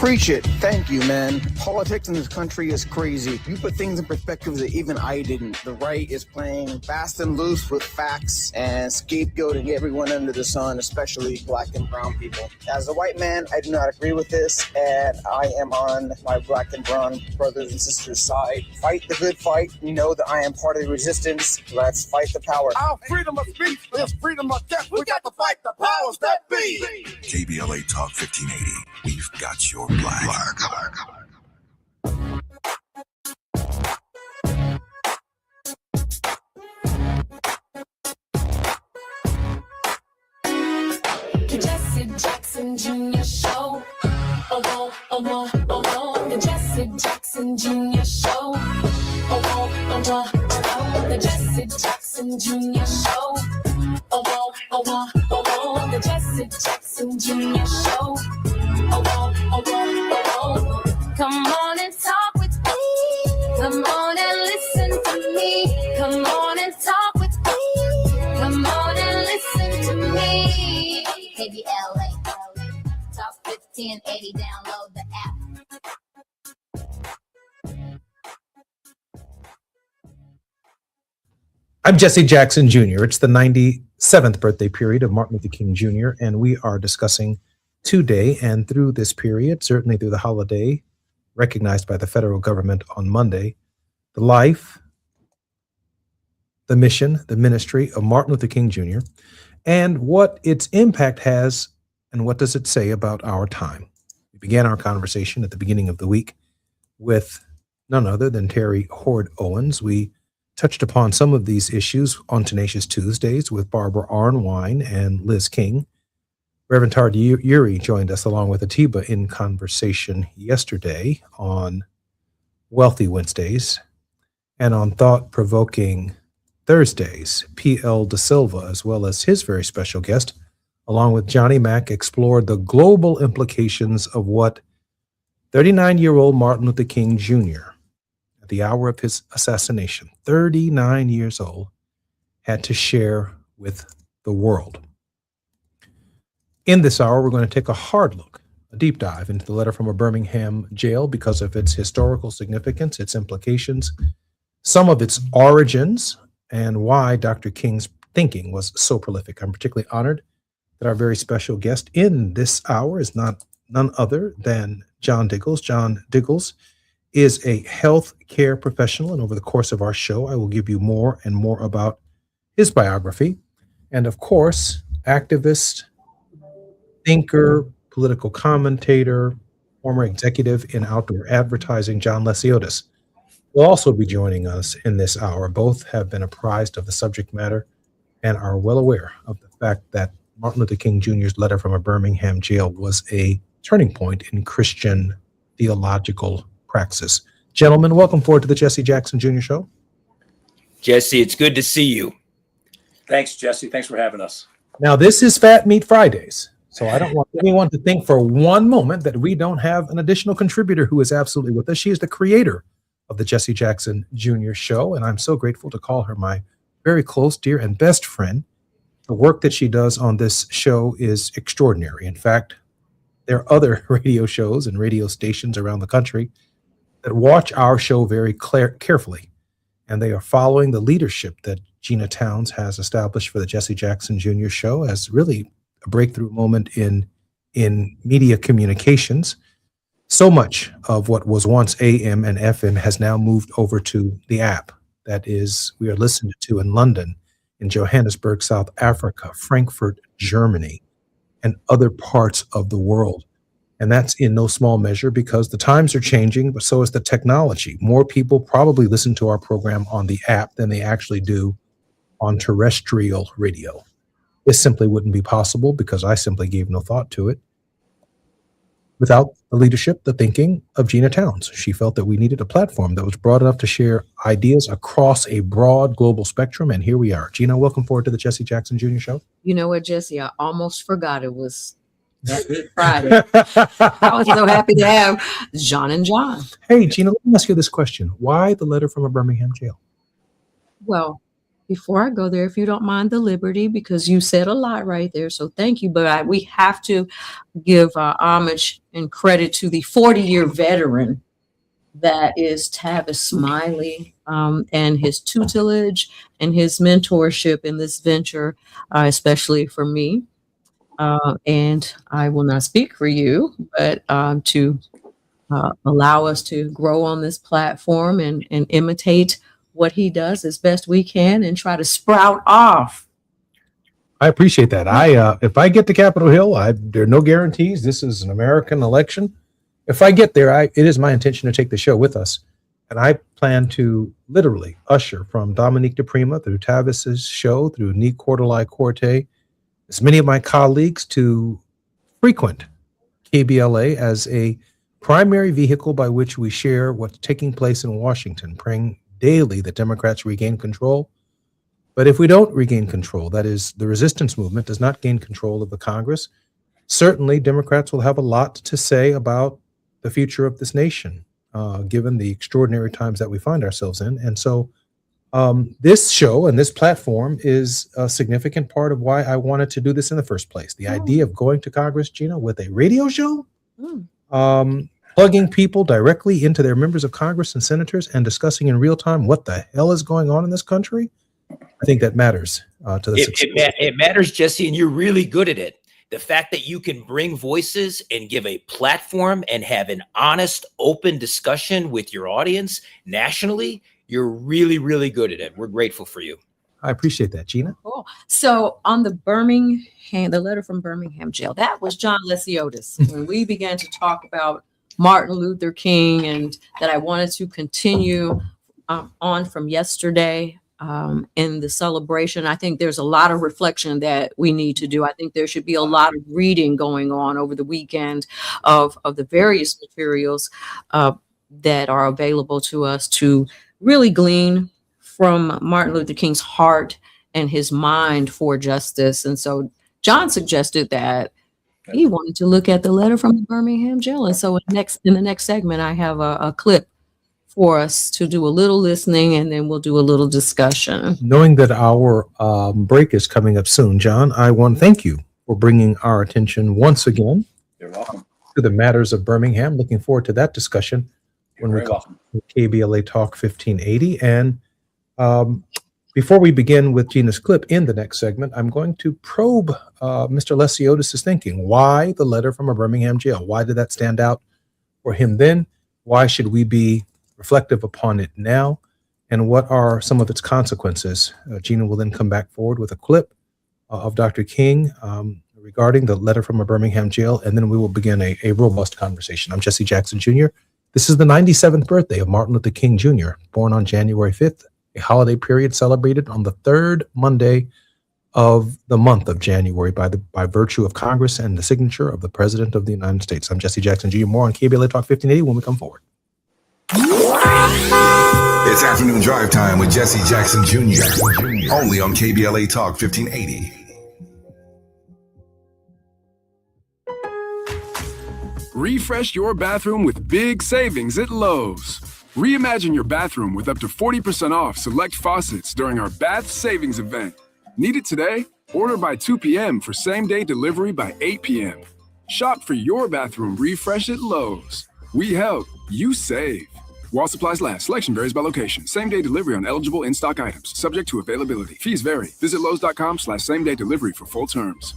Preach it. Thank you, man. Politics in this country is crazy. You put things in perspective that even I didn't. The right is playing fast and loose with facts and scapegoating everyone under the sun, especially black and brown people. As a white man, I do not agree with this, and I am on my black and brown brothers and sisters' side. Fight the good fight. You know that I am part of the resistance. Let's fight the power. Our freedom of speech is freedom of death. We got to fight the powers that be. KBLA Talk 1580. We've got your black. The Jesse Jackson Jr. Show. Oh, oh, oh, oh, oh. The Jesse Jackson Jr. Show. Oh, oh, oh, oh, oh. The Jesse Jackson Jr. Show. Oh, oh, oh, oh, oh. The Jesse Jackson Jr. Show. Oh, oh, oh, oh, oh. Come on and talk with me. Come on and listen to me. Come on and talk with me. Come on and listen to me. KBLA, Talk 1580, download the app. I'm Jesse Jackson Jr. It's the 97th birthday period of Martin Luther King Jr., and we are discussing today and through this period, certainly through the holiday recognized by the federal government on Monday, the life, the mission, the ministry of Martin Luther King Jr., and what its impact has and what does it say about our time. We began our conversation at the beginning of the week with none other than Terry Hord Owens. We touched upon some of these issues on Tenacious Tuesdays with Barbara Arnwine and Liz King. Reverend Tard Uri joined us along with Atiba in conversation yesterday on Wealthy Wednesdays, and on Thought-Provoking Thursdays, P.L. De Silva, as well as his very special guest, along with Johnny Mack, explored the global implications of what 39-year-old Martin Luther King Jr., at the hour of his assassination, 39 years old, had to share with the world. In this hour, we're going to take a hard look, a deep dive into the letter from a Birmingham jail because of its historical significance, its implications, some of its origins, and why Dr. King's thinking was so prolific. I'm particularly honored that our very special guest in this hour is none other than John Diggles. John Diggles is a health care professional, and over the course of our show, I will give you more and more about his biography. And of course, activist, thinker, political commentator, former executive in outdoor advertising, John Lesiotis, will also be joining us in this hour. Both have been apprised of the subject matter and are well aware of the fact that Martin Luther King Jr.'s letter from a Birmingham jail was a turning point in Christian theological praxis. Gentlemen, welcome forward to the Jesse Jackson Jr. Show. Jesse, it's good to see you. Thanks, Jesse. Thanks for having us. Now, this is Fat Meat Fridays, so I don't want anyone to think for one moment that we don't have an additional contributor who is absolutely with us. She is the creator of the Jesse Jackson Jr. Show, and I'm so grateful to call her my very close, dear, and best friend. The work that she does on this show is extraordinary. In fact, there are other radio shows and radio stations around the country that watch our show very carefully, and they are following the leadership that Gina Towns has established for the Jesse Jackson Jr. Show as really a breakthrough moment in media communications. So much of what was once AM and FM has now moved over to the app. That is, we are listened to in London, in Johannesburg, South Africa, Frankfurt, Germany, and other parts of the world. And that's in no small measure because the times are changing, but so is the technology. More people probably listen to our program on the app than they actually do on terrestrial radio. This simply wouldn't be possible because I simply gave no thought to it without the leadership, the thinking of Gina Towns. She felt that we needed a platform that was broad enough to share ideas across a broad global spectrum, and here we are. Gina, welcome forward to the Jesse Jackson Jr. Show. You know what, Jesse? I almost forgot it was that Good Friday. I was so happy to have John and John. Hey, Gina, let me ask you this question. Why the letter from a Birmingham jail? Well, before I go there, if you don't mind the liberty, because you said a lot right there, so thank you. But we have to give homage and credit to the 40-year veteran that is Tavis Smiley, and his tutelage and his mentorship in this venture, especially for me. And I will not speak for you, but to allow us to grow on this platform and imitate what he does as best we can and try to sprout off. I appreciate that. If I get to Capitol Hill, there are no guarantees. This is an American election. If I get there, it is my intention to take the show with us. And I plan to literally usher from Dominique DePrima through Tavis's show, through Nick Corte, as many of my colleagues, to frequent KBLA as a primary vehicle by which we share what's taking place in Washington, praying daily that Democrats regain control. But if we don't regain control, that is, the resistance movement does not gain control of the Congress, certainly Democrats will have a lot to say about the future of this nation, given the extraordinary times that we find ourselves in. And so this show and this platform is a significant part of why I wanted to do this in the first place. The idea of going to Congress, Gina, with a radio show, plugging people directly into their members of Congress and senators and discussing in real time what the hell is going on in this country. I think that matters to the success. It matters, Jesse, and you're really good at it. The fact that you can bring voices and give a platform and have an honest, open discussion with your audience nationally, you're really, really good at it. We're grateful for you. I appreciate that, Gina. Cool. So on the letter from Birmingham jail, that was John Lesiotis. When we began to talk about Martin Luther King and that I wanted to continue on from yesterday, in the celebration, I think there's a lot of reflection that we need to do. I think there should be a lot of reading going on over the weekend of the various materials that are available to us to really glean from Martin Luther King's heart and his mind for justice. And so John suggested that he wanted to look at the letter from the Birmingham jail. And so in the next segment, I have a clip for us to do a little listening, and then we'll do a little discussion. Knowing that our break is coming up soon, John, I want to thank you for bringing our attention once again. You're welcome. To the matters of Birmingham. Looking forward to that discussion when we come to KBLA Talk 1580. And before we begin with Gina's clip in the next segment, I'm going to probe Mr. Lesiotis' thinking. Why the letter from a Birmingham jail? Why did that stand out for him then? Why should we be reflective upon it now, and what are some of its consequences? Gina will then come back forward with a clip of Dr. King regarding the letter from a Birmingham jail, and then we will begin a robust conversation. I'm Jesse Jackson Jr. This is the 97th birthday of Martin Luther King Jr., born on January 5th, a holiday period celebrated on the third Monday of the month of January by virtue of Congress and the signature of the President of the United States. I'm Jesse Jackson Jr. More on KBLA Talk 1580 when we come forward. It's afternoon drive time with Jesse Jackson Jr. Only on KBLA Talk 1580. Refresh your bathroom with big savings at Lowe's. Reimagine your bathroom with up to 40% off select faucets during our Bath Savings event. Need it today? Order by 2 p.m. for same-day delivery by 8 p.m. Shop for your bathroom refresh at Lowe's. We help, you save. While supplies last, selection varies by location. Same-day delivery on eligible in-stock items, subject to availability. Fees vary. Visit Lowe's.com/same-day delivery for full terms.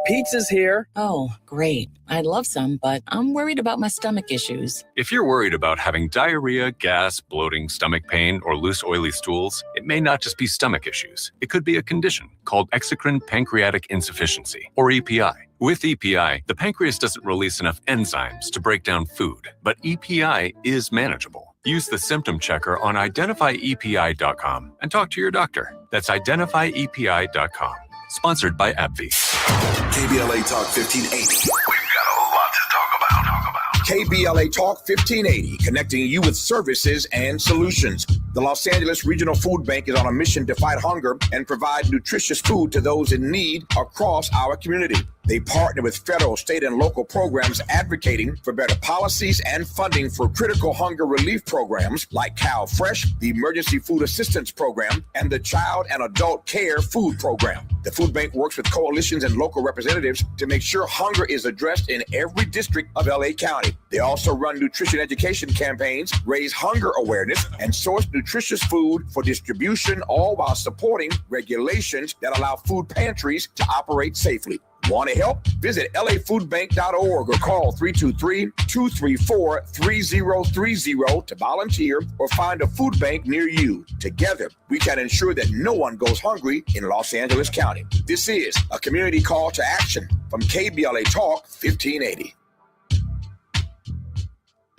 Pizza's here. Oh, great. I'd love some, but I'm worried about my stomach issues. If you're worried about having diarrhea, gas, bloating, stomach pain, or loose, oily stools, it may not just be stomach issues. It could be a condition called exocrine pancreatic insufficiency, or EPI. With EPI, the pancreas doesn't release enough enzymes to break down food, but EPI is manageable. Use the symptom checker on identifyepi.com and talk to your doctor. That's identifyepi.com. Sponsored by AbbVie. KBLA Talk 1580. We've got a lot to talk about. KBLA Talk 1580, connecting you with services and solutions. The Los Angeles Regional Food Bank is on a mission to fight hunger and provide nutritious food to those in need across our community. They partner with federal, state, and local programs advocating for better policies and funding for critical hunger relief programs like Cal Fresh, the Emergency Food Assistance Program, and the Child and Adult Care Food Program. The food bank works with coalitions and local representatives to make sure hunger is addressed in every district of LA County. They also run nutrition education campaigns, raise hunger awareness, and source nutritious food for distribution, all while supporting regulations that allow food pantries to operate safely. Want to help? Visit lafoodbank.org or call 323-234-3030 to volunteer or find a food bank near you. Together, we can ensure that no one goes hungry in Los Angeles County. This is a community call to action from KBLA Talk 1580.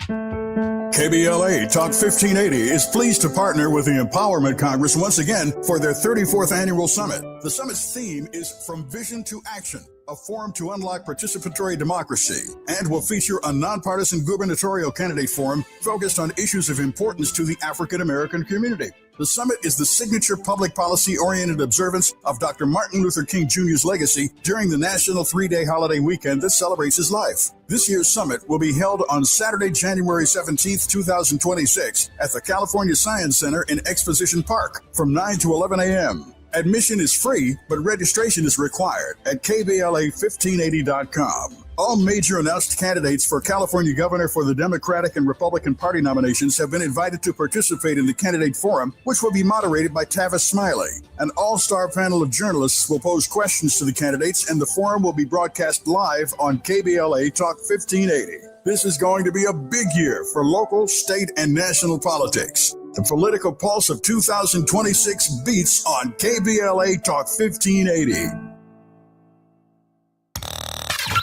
KBLA Talk 1580 is pleased to partner with the Empowerment Congress once again for their 34th annual summit. The summit's theme is From Vision to Action, a forum to unlock participatory democracy, and will feature a nonpartisan gubernatorial candidate forum focused on issues of importance to the African American community. The summit is the signature public policy-oriented observance of Dr. Martin Luther King Jr.'s legacy during the national 3-day holiday weekend that celebrates his life. This year's summit will be held on Saturday, January 17th, 2026 at the California Science Center in Exposition Park from 9 to 11 a.m. Admission is free, but registration is required at KBLA1580.com. All major announced candidates for California governor for the Democratic and Republican Party nominations have been invited to participate in the candidate forum, which will be moderated by Tavis Smiley. An all-star panel of journalists will pose questions to the candidates, and the forum will be broadcast live on KBLA Talk 1580. This is going to be a big year for local, state, and national politics. The political pulse of 2026 beats on KBLA Talk 1580.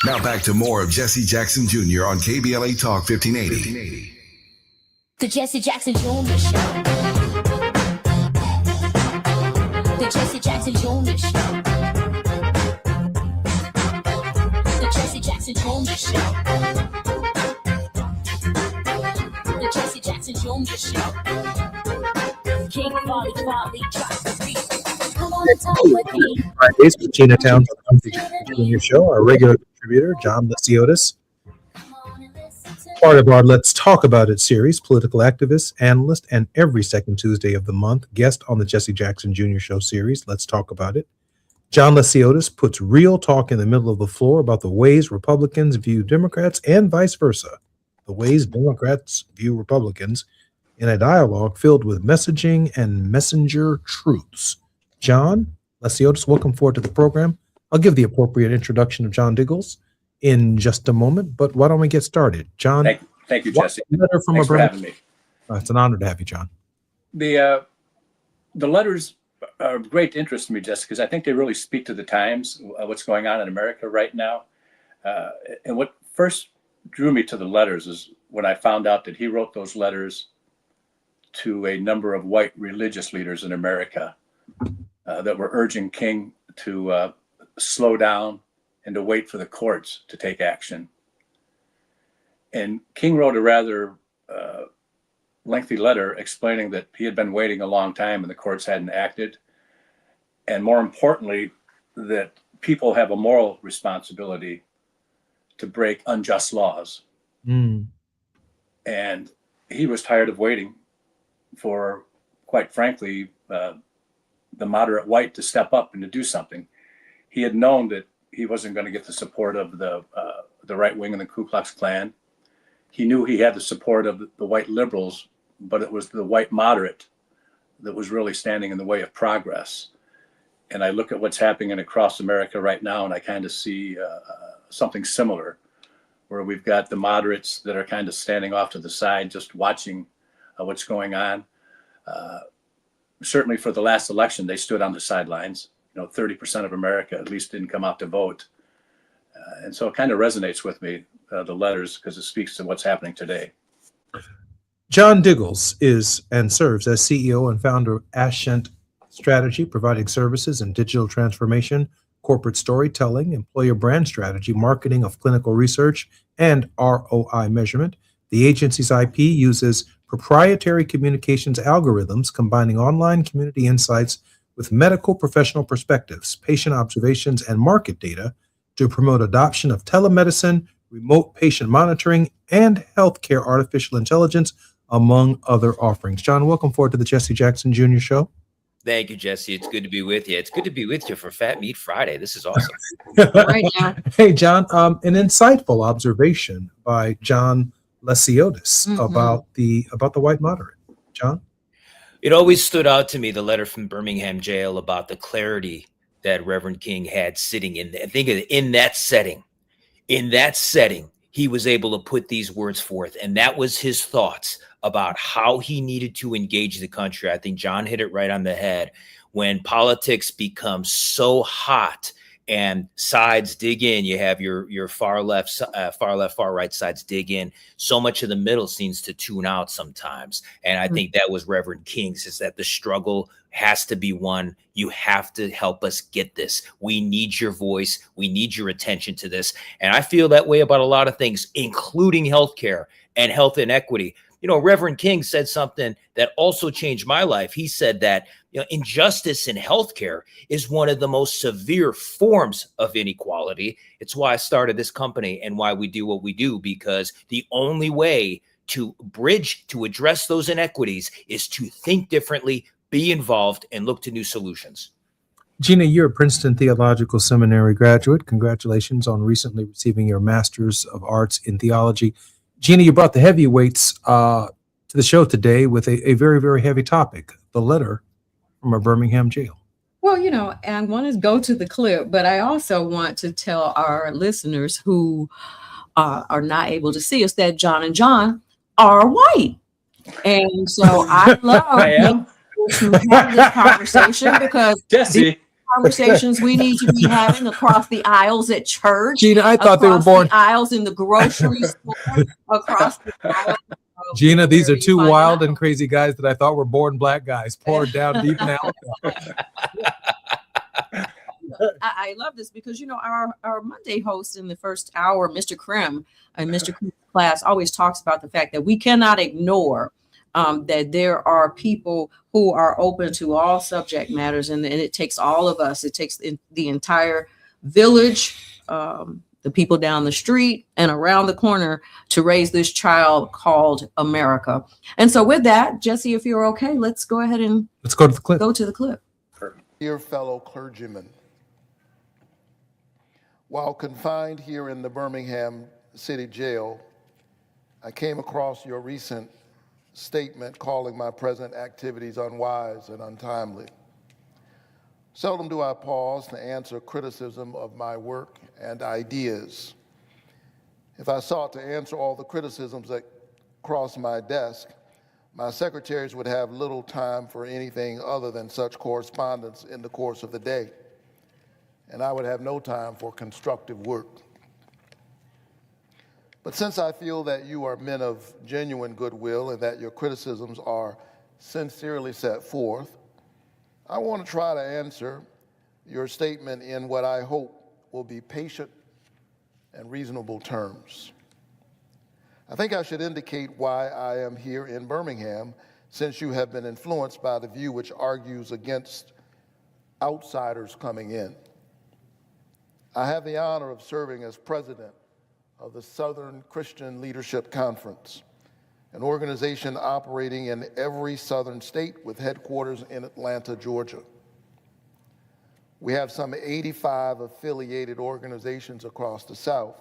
Now back to more of Jesse Jackson Jr. on KBLA Talk 1580. The Jesse Jackson Jr. Show. The Jesse Jackson Jr. Show. The Jesse Jackson Jr. Show. The Jesse Jackson Jr. Show. King Volley, drop the beat. Come on and talk with me. Fridays with Gina Towns on the Junior Show, our regular contributor, John Lesiotis. Part of our Let's Talk About It series, political activist, analyst, and every second Tuesday of the month, guest on the Jesse Jackson Jr. Show series, Let's Talk About It. John Lesiotis puts real talk in the middle of the floor about the ways Republicans view Democrats and vice versa. The ways Democrats view Republicans in a dialogue filled with messaging and messenger truths. John Lesiotis, welcome forward to the program. I'll give the appropriate introduction of John Diggles in just a moment, but why don't we get started? John. Thank you, Jesse. Letter from Thanks for having me. It's an honor to have you, John. The letters are of great interest to me, Jesse, because I think they really speak to the times, what's going on in America right now. And what first drew me to the letters is when I found out that he wrote those letters to a number of white religious leaders in America that were urging King to slow down and to wait for the courts to take action. And King wrote a rather lengthy letter explaining that he had been waiting a long time and the courts hadn't acted. And more importantly, that people have a moral responsibility to break unjust laws. Mm. And he was tired of waiting for, quite frankly, the moderate white to step up and to do something. He had known that he wasn't going to get the support of the right wing and the Ku Klux Klan. He knew he had the support of the white liberals, but it was the white moderate that was really standing in the way of progress. And I look at what's happening across America right now, and I kind of see something similar, where we've got the moderates that are kind of standing off to the side, just watching what's going on. Certainly for the last election, they stood on the sidelines. 30% of America at least didn't come out to vote. And so it kind of resonates with me, the letters, because it speaks to what's happening today. John Diggles is and serves as CEO and founder of Ascent Strategy, providing services in digital transformation, corporate storytelling, employer brand strategy, marketing of clinical research, and ROI measurement. The agency's IP uses proprietary communications algorithms combining online community insights with medical professional perspectives, patient observations, and market data to promote adoption of telemedicine, remote patient monitoring, and healthcare artificial intelligence, among other offerings. John, welcome forward to the Jesse Jackson Jr. Show. Thank you, Jesse. It's good to be with you. It's good to be with you for Fat Meat Friday. This is awesome. Right now. Hey, John, an insightful observation by John Lesiotis about the white moderate. John? It always stood out to me, the letter from Birmingham jail, about the clarity that Reverend King had sitting in there. Think of it, in that setting, he was able to put these words forth. And that was his thoughts about how he needed to engage the country. I think John hit it right on the head. When politics becomes so hot and sides dig in, you have your far left, far right sides dig in. So much of the middle seems to tune out sometimes. And I think that was Reverend King's, is that the struggle has to be won. You have to help us get this. We need your voice. We need your attention to this. And I feel that way about a lot of things, including healthcare and health inequity. You know, Reverend King said something that also changed my life. He said that, you know, injustice in healthcare is one of the most severe forms of inequality. It's why I started this company and why we do what we do, because the only way to bridge, to address those inequities, is to think differently, be involved, and look to new solutions. Gina, you're a Princeton Theological Seminary graduate. Congratulations on recently receiving your Master's of Arts in Theology. Gina, you brought the heavyweights to the show today with a very, very heavy topic, the letter from a Birmingham jail. Well, you know, I want to go to the clip, but I also want to tell our listeners who are not able to see us that John and John are white. And so I love to have this conversation, because Jesse, conversations we need to be having across the aisles at church. Gina, I thought they were born. The aisles in the grocery store, across the aisles. Gina, these are two wild and crazy guys that I thought were born black guys, poured down deep in Alabama. I love this because, you know, our Monday host in the first hour, Mr. Krim, and Mr. Krim's class always talks about the fact that we cannot ignore that there are people who are open to all subject matters, and it takes all of us. It takes the entire village, the people down the street and around the corner, to raise this child called America. And so with that, Jesse, if you're okay, let's go ahead and let's go to the clip. Go to the clip. Dear fellow clergymen, while confined here in the Birmingham City Jail, I came across your recent statement calling my present activities unwise and untimely. Seldom do I pause to answer criticism of my work and ideas. If I sought to answer all the criticisms that cross my desk, my secretaries would have little time for anything other than such correspondence in the course of the day, and I would have no time for constructive work. But since I feel that you are men of genuine goodwill and that your criticisms are sincerely set forth, I want to try to answer your statement in what I hope will be patient and reasonable terms. I think I should indicate why I am here in Birmingham, since you have been influenced by the view which argues against outsiders coming in. I have the honor of serving as president of the Southern Christian Leadership Conference, an organization operating in every southern state with headquarters in Atlanta, Georgia. We have some 85 affiliated organizations across the South,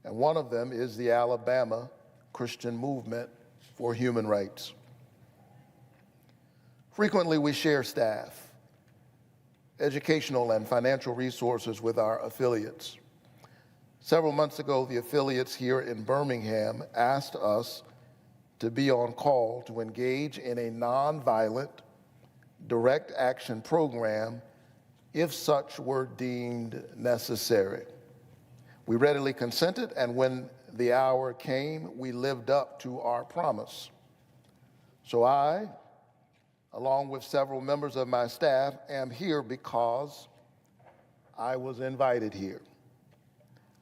and one of them is the Alabama Christian Movement for Human Rights. Frequently, we share staff, educational and financial resources with our affiliates. Several months ago, the affiliates here in Birmingham asked us to be on call to engage in a nonviolent, direct action program if such were deemed necessary. We readily consented, and when the hour came, we lived up to our promise. So I, along with several members of my staff, am here because I was invited here.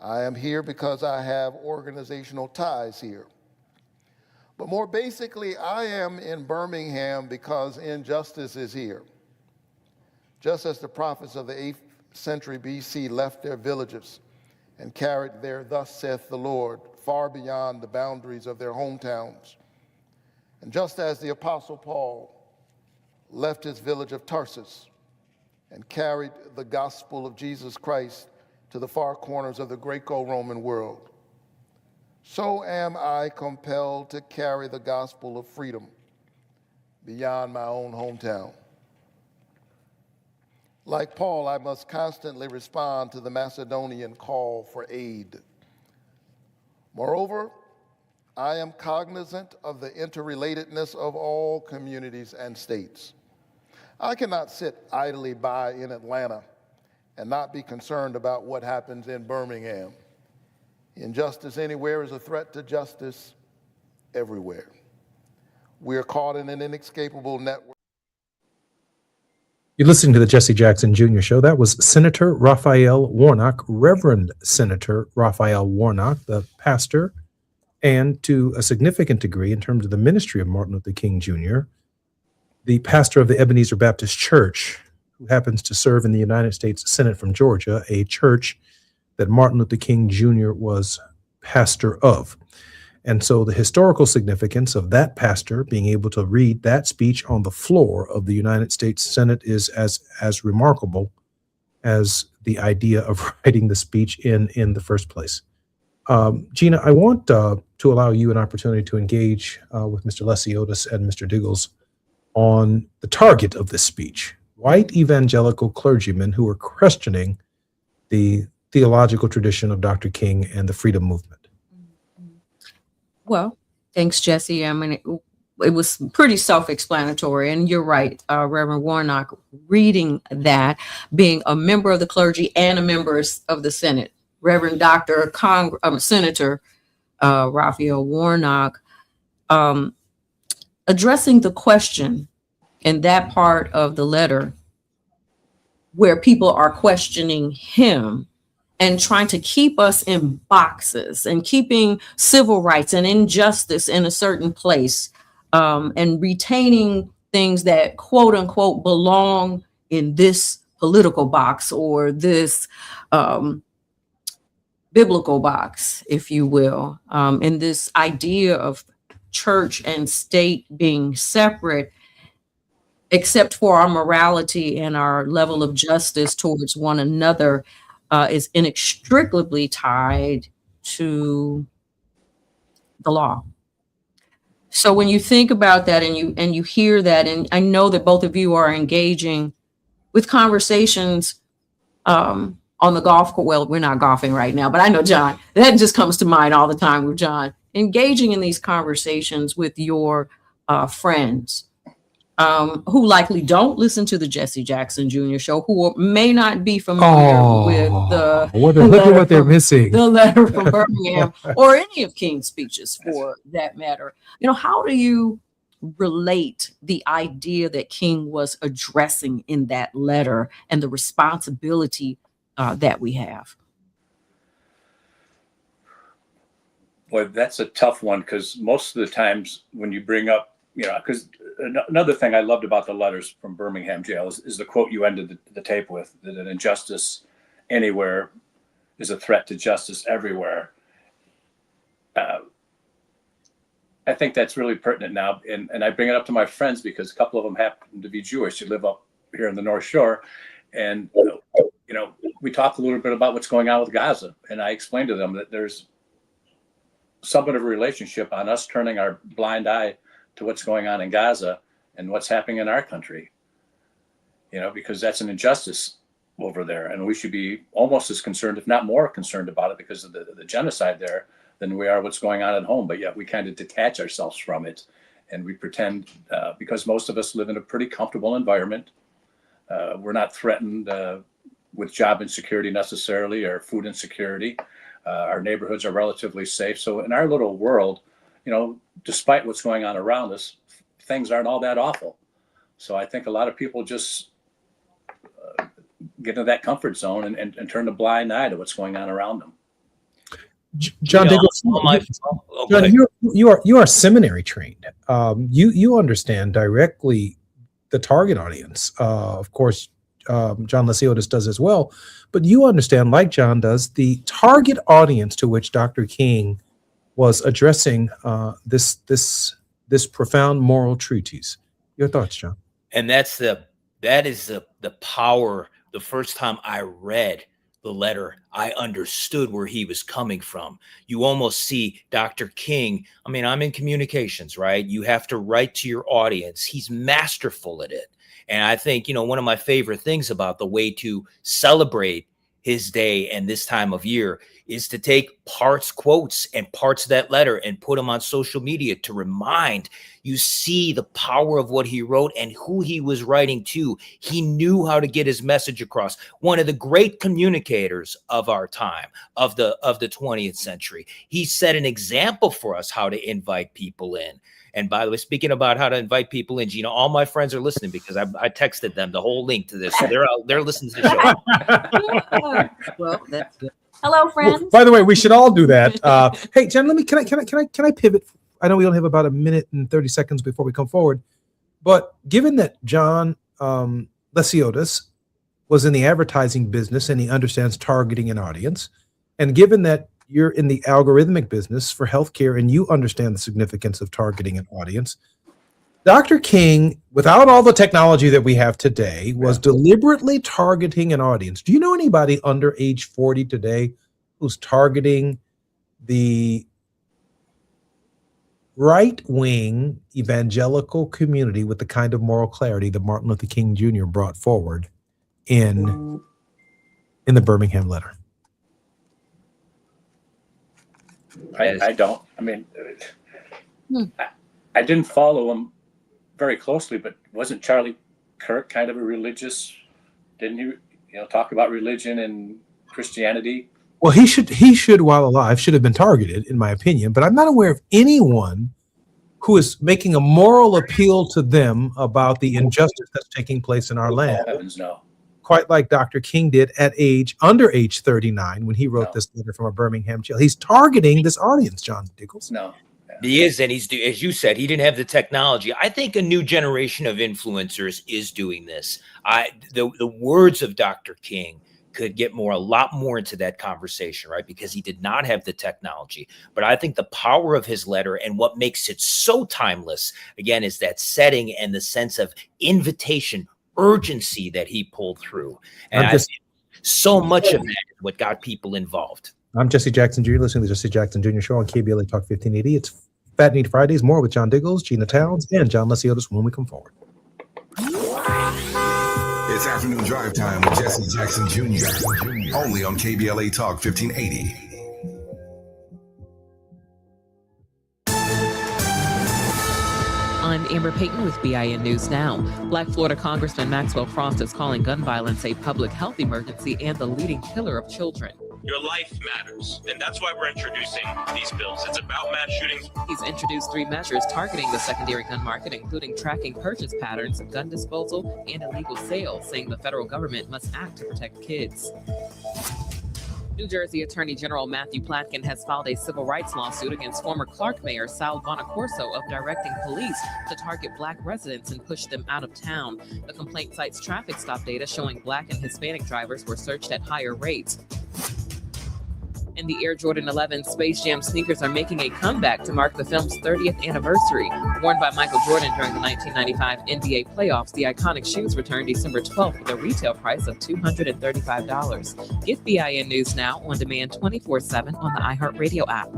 I am here because I have organizational ties here. But more basically, I am in Birmingham because injustice is here. Just as the prophets of the 8th century BC left their villages and carried their "Thus saith the Lord" far beyond the boundaries of their hometowns. And just as the Apostle Paul left his village of Tarsus and carried the gospel of Jesus Christ to the far corners of the Greco-Roman world, so am I compelled to carry the gospel of freedom beyond my own hometown. Like Paul, I must constantly respond to the Macedonian call for aid. Moreover, I am cognizant of the interrelatedness of all communities and states. I cannot sit idly by in Atlanta and not be concerned about what happens in Birmingham. Injustice anywhere is a threat to justice everywhere. We are caught in an inescapable network. You're listening to the Jesse Jackson Jr. Show. That was Senator Raphael Warnock, Reverend Senator Raphael Warnock, the pastor, and to a significant degree in terms of the ministry of Martin Luther King Jr., the pastor of the Ebenezer Baptist Church, who happens to serve in the United States Senate from Georgia, a church that Martin Luther King Jr. was pastor of. And so the historical significance of that pastor being able to read that speech on the floor of the United States Senate is as remarkable as the idea of writing the speech in the first place. Gina, I want to allow you an opportunity to engage with Mr. Lesiotis and Mr. Diggles on the target of this speech. White evangelical clergymen who are questioning the theological tradition of Dr. King and the freedom movement. Well, thanks, Jesse. I mean, it was pretty self-explanatory, and you're right, Reverend Warnock, reading that, being a member of the clergy and a member of the Senate. Reverend Dr. Senator Raphael Warnock, addressing the question in that part of the letter where people are questioning him and trying to keep us in boxes and keeping civil rights and injustice in a certain place, and retaining things that quote unquote belong in this political box or this biblical box, if you will, in this idea of church and state being separate, except for our morality and our level of justice towards one another, is inextricably tied to the law. So when you think about that and you hear that, and I know that both of you are engaging with conversations on the golf course. Well, we're not golfing right now, but I know John, that just comes to mind all the time with John, engaging in these conversations with your friends who likely don't listen to the Jesse Jackson Jr. Show, who may not be familiar with Look at what they're missing. The letter from Birmingham, or any of King's speeches for that matter. You know, how do you relate the idea that King was addressing in that letter and the responsibility that we have? Boy, that's a tough one, because most of the times when you bring up, because another thing I loved about the letters from Birmingham jail is the quote you ended the tape with, that an injustice anywhere is a threat to justice everywhere. I think that's really pertinent now. And I bring it up to my friends because a couple of them happen to be Jewish who live up here in the North Shore. And, we talked a little bit about what's going on with Gaza. And I explained to them that there's somewhat of a relationship on us turning our blind eye to what's going on in Gaza and what's happening in our country, because that's an injustice over there. And we should be almost as concerned, if not more concerned about it because of the genocide there than we are what's going on at home. But yet we kind of detach ourselves from it. And we pretend, because most of us live in a pretty comfortable environment, we're not threatened with job insecurity necessarily, or food insecurity. Our neighborhoods are relatively safe. So in our little world, despite what's going on around us, things aren't all that awful. So I think a lot of people just get into that comfort zone and turn a blind eye to what's going on around them. John, John, you are seminary trained. You understand directly the target audience. Of course, John Lesiotis does as well. But you understand, like John does, the target audience to which Dr. King was addressing this profound moral treatise. Your thoughts, John? And that is the power. The first time I read the letter, I understood where he was coming from. You almost see Dr. King. I mean, I'm in communications, right? You have to write to your audience. He's masterful at it. And I think, one of my favorite things about the way to celebrate his day and this time of year is to take quotes and parts of that letter and put them on social media to remind you see the power of what he wrote and who he was writing to. He knew how to get his message across. One of the great communicators of our time, of the 20th century. He set an example for us how to invite people in. And by the way, speaking about how to invite people in, Gina, all my friends are listening because I texted them the whole link to this. So they're listening to the show. Well, that's good. Hello, friends. Well, by the way, we should all do that. Hey, Jen, can I pivot? I know we only have about a minute and 30 seconds before we come forward, but given that John Lesiotis was in the advertising business and he understands targeting an audience, and given that you're in the algorithmic business for healthcare and you understand the significance of targeting an audience, Dr. King, without all the technology that we have today, was deliberately targeting an audience. Do you know anybody under age 40 today who's targeting the right-wing evangelical community with the kind of moral clarity that Martin Luther King Jr. brought forward in the Birmingham letter? I don't. I mean, I didn't follow him very closely, but wasn't Charlie Kirk kind of a religious? Didn't he, talk about religion and Christianity? Well, he should, while alive, should have been targeted, in my opinion. But I'm not aware of anyone who is making a moral appeal to them about the injustice that's taking place in our land. Heavens no. Quite like Dr. King did under age 39 when he wrote this letter from a Birmingham jail. He's targeting this audience, John Diggles. No. He is, and he's, as you said, he didn't have the technology. I think a new generation of influencers is doing this. The words of Dr. King could get a lot more into that conversation, right? Because he did not have the technology. But I think the power of his letter and what makes it so timeless, again, is that setting and the sense of invitation, urgency that he pulled through. And so much of that is what got people involved. I'm Jesse Jackson Jr., listening to the Jesse Jackson Jr. Show on KBLA Talk 1580. It's Fat Need Fridays, more with John Diggles, Gina Towns, and John Lesiotis when we come forward. It's afternoon drive time with Jesse Jackson Jr. Only on KBLA Talk 1580. I'm Amber Payton with BIN News Now. Black Florida Congressman Maxwell Frost is calling gun violence a public health emergency and the leading killer of children. Your life matters, and that's why we're introducing these bills. It's about mass shootings. He's introduced 3 measures targeting the secondary gun market, including tracking purchase patterns, gun disposal, and illegal sales, saying the federal government must act to protect kids. New Jersey Attorney General Matthew Platkin has filed a civil rights lawsuit against former Clark Mayor Sal Bonacorso of directing police to target Black residents and push them out of town. The complaint cites traffic stop data showing Black and Hispanic drivers were searched at higher rates. And the Air Jordan 11 Space Jam sneakers are making a comeback to mark the film's 30th anniversary. Worn by Michael Jordan during the 1995 NBA playoffs, the iconic shoes return December 12th with a retail price of $235. Get BIN News Now on demand 24/7 on the iHeartRadio app.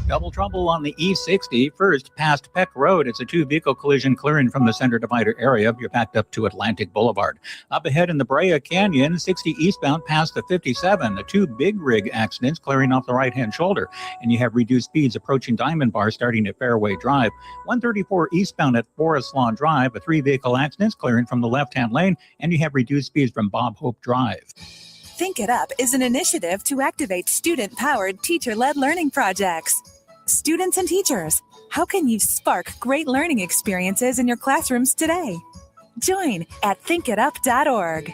Double trouble on the E60, first past Peck Road. It's a 2-vehicle collision clearing from the center divider area. You're backed up to Atlantic Boulevard. Up ahead in the Brea Canyon, 60 eastbound past the 57. The 2 big rig accidents clearing off the right-hand shoulder. And you have reduced speeds approaching Diamond Bar starting at Fairway Drive. 134 eastbound at Forest Lawn Drive. A 3-vehicle accidents clearing from the left-hand lane. And you have reduced speeds from Bob Hope Drive. Think It Up is an initiative to activate student-powered, teacher-led learning projects. Students and teachers, how can you spark great learning experiences in your classrooms today? Join at thinkitup.org.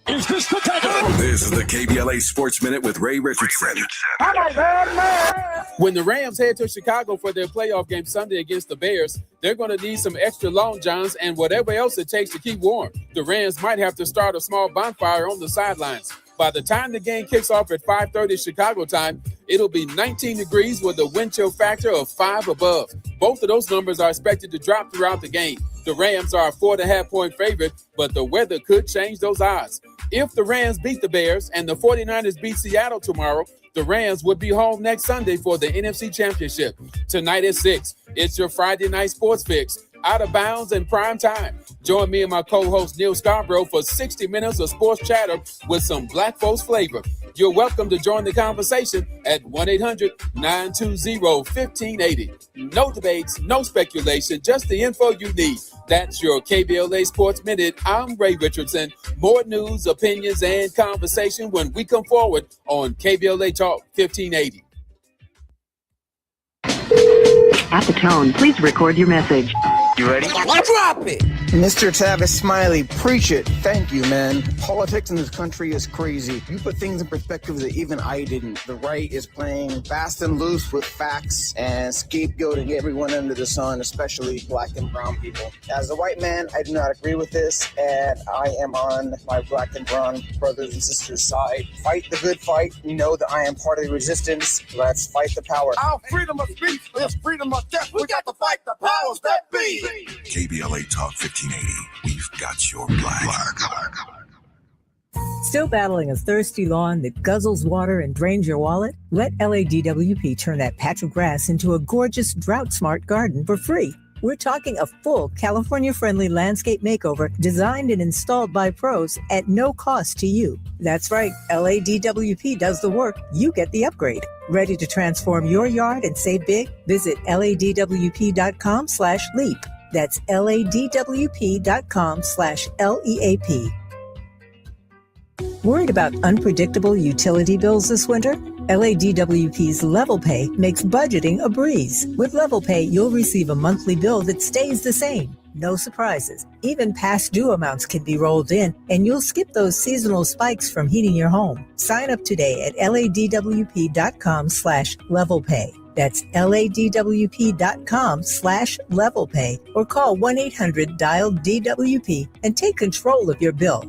Is this the time? This is the KBLA Sports Minute with Ray Richardson. I'm a bad man. When the Rams head to Chicago for their playoff game Sunday against the Bears, they're going to need some extra long johns and whatever else it takes to keep warm. The Rams might have to start a small bonfire on the sidelines. By the time the game kicks off at 5:30 Chicago time, it'll be 19 degrees with a wind chill factor of 5 above. Both of those numbers are expected to drop throughout the game. The Rams are a 4.5-point favorite, but the weather could change those odds. If the Rams beat the Bears and the 49ers beat Seattle tomorrow, the Rams would be home next Sunday for the NFC Championship. Tonight at 6, it's your Friday night sports fix, out of bounds and prime time. Join me and my co-host Neil Scarborough for 60 minutes of sports chatter with some Black folks flavor. You're welcome to join the conversation at 1-800-920-1580. No debates, no speculation, just the info you need. That's your KBLA Sports Minute. I'm Ray Richardson. More news, opinions, and conversation when we come forward on KBLA Talk 1580. At the tone, please record your message. You ready? Drop it! Mr. Tavis Smiley, preach it. Thank you, man. Politics in this country is crazy. You put things in perspective that even I didn't. The right is playing fast and loose with facts and scapegoating everyone under the sun, especially black and brown people. As a white man, I do not agree with this, and I am on my black and brown brothers and sisters' side. Fight the good fight. You know that I am part of the resistance. Let's fight the power. Our freedom of speech is freedom of death. We got to fight the powers that be. KBLA Talk 1580. We've got your black. Still battling a thirsty lawn that guzzles water and drains your wallet? Let LADWP turn that patch of grass into a gorgeous drought-smart garden for free. We're talking a full California-friendly landscape makeover designed and installed by pros at no cost to you. That's right, LADWP does the work, you get the upgrade. Ready to transform your yard and save big? Visit LADWP.com/leap. That's LADWP.com/LEAP. Worried about unpredictable utility bills this winter? LADWP's Level Pay makes budgeting a breeze. With Level Pay, you'll receive a monthly bill that stays the same. No surprises. Even past due amounts can be rolled in, and you'll skip those seasonal spikes from heating your home. Sign up today at LADWP.com/levelpay. That's LADWP.com/levelpay or call 1-800-DIAL-DWP and take control of your bill.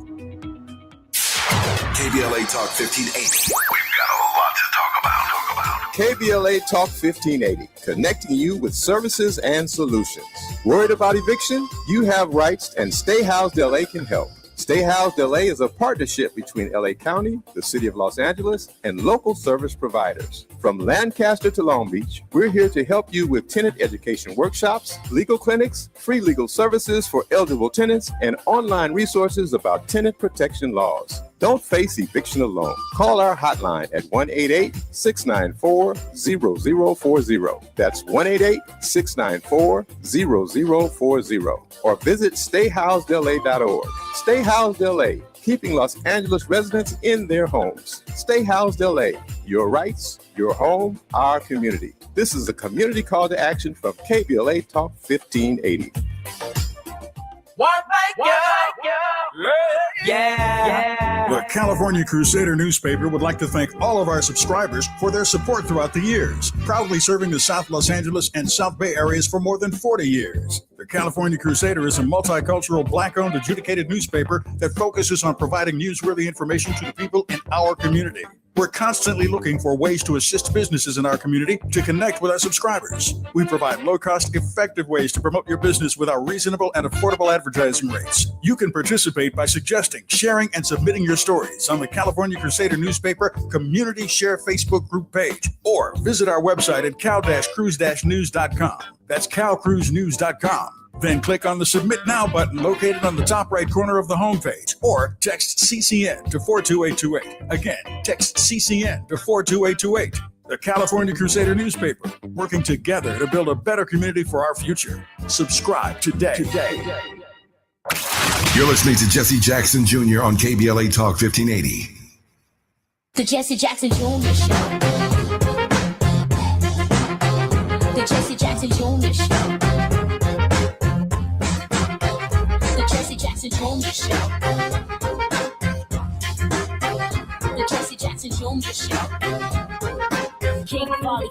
KBLA Talk 1580. We've got a lot to talk about. KBLA Talk 1580, connecting you with services and solutions. Worried about eviction? You have rights, and Stay Housed LA can help. Stay Housed LA is a partnership between LA County, the City of Los Angeles, and local service providers. From Lancaster to Long Beach, we're here to help you with tenant education workshops, legal clinics, free legal services for eligible tenants, and online resources about tenant protection laws. Don't face eviction alone. Call our hotline at 1-888-694-0040. That's 1-888-694-0040. Or visit stayhousedla.org. Stay Housed LA, keeping Los Angeles residents in their homes. Stay Housed LA, your rights, your home, our community. This is a community call to action from KBLA Talk 1580. The California Crusader newspaper would like to thank all of our subscribers for their support throughout the years, proudly serving the South Los Angeles and South Bay areas for more than 40 years. The California Crusader is a multicultural, Black-owned, adjudicated newspaper that focuses on providing newsworthy information to the people in our community. We're constantly looking for ways to assist businesses in our community to connect with our subscribers. We provide low-cost, effective ways to promote your business with our reasonable and affordable advertising rates. You can participate by suggesting, sharing, and submitting your stories on the California Crusader newspaper Community Share Facebook group page, or visit our website at cal-cruise-news.com. That's calcruisenews.com. Then click on the Submit Now button located on the top right corner of the homepage, or text CCN to 42828. Again, text CCN to 42828. The California Crusader newspaper, working together to build a better community for our future. Subscribe today. You're listening to Jesse Jackson Jr. on KBLA Talk 1580. The Jesse Jackson Jr. Show. The Jesse Jackson Jr. Show. The Jesse Jackson Jr. Show. The Jesse Jackson Jr. Show. Kick off. Molly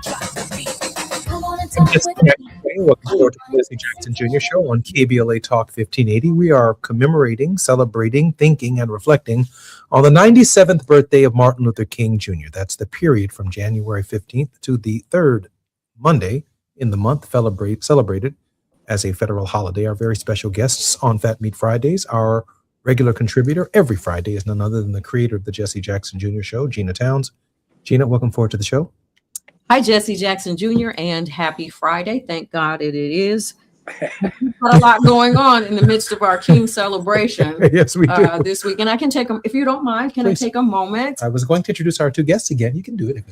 drops the beat. Come on and talk Jesse with me. Jackson Jr. Welcome forward to the Jesse Jackson Jr. Show on KBLA Talk 1580. We are commemorating, celebrating, thinking, and reflecting on the 97th birthday of Martin Luther King Jr. That's the period from January 15th to the third Monday in the month, celebrated as a federal holiday. Our very special guests on Fat Meat Fridays, our regular contributor every Friday is none other than the creator of the Jesse Jackson Jr. Show, Gina Towns. Gina, welcome forward to the show. Hi, Jesse Jackson Jr., and happy Friday. Thank God it is. We've got a lot going on in the midst of our King celebration. Yes, we do. This week. And I can take them, if you don't mind, can Please. I take a moment? I was going to introduce our two guests again. You can do it.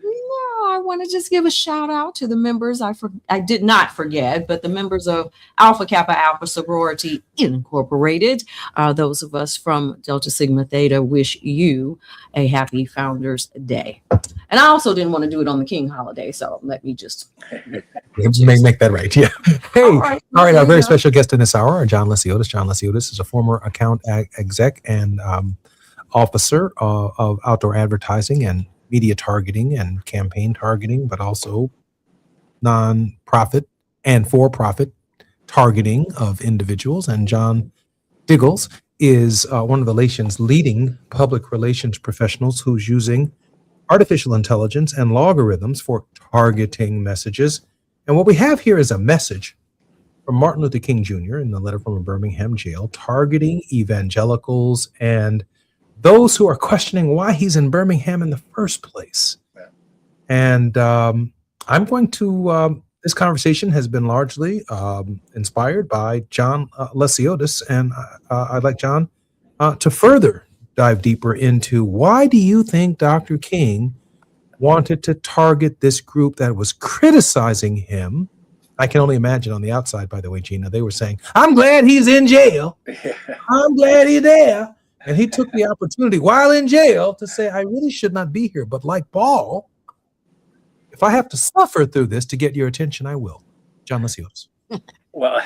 No, I want to just give a shout out to the members. I did not forget, but the members of Alpha Kappa Alpha Sorority Incorporated. Those of us from Delta Sigma Theta wish you a happy Founders Day. And I also didn't want to do it on the King holiday, so let me just Make that right. Yeah. Hey, all right. Our very special guest in this hour are John Lesiotis. John Lesiotis is a former account exec and officer of outdoor advertising and media targeting and campaign targeting, but also non-profit and for-profit targeting of individuals. And John Diggles is one of the nation's leading public relations professionals who's using artificial intelligence and logarithms for targeting messages. And what we have here is a message from Martin Luther King Jr. in the letter from a Birmingham jail, targeting evangelicals and those who are questioning why he's in Birmingham in the first place. Yeah. And I'm going to, this conversation has been largely inspired by John Lesiotis, and I'd like John to further dive deeper into why do you think Dr. King wanted to target this group that was criticizing him? I can only imagine on the outside, by the way, Gina, they were saying, I'm glad he's in jail. I'm glad he's there. And he took the opportunity while in jail to say, I really should not be here. But like Paul, if I have to suffer through this to get your attention, I will. John Lesiotis. Well,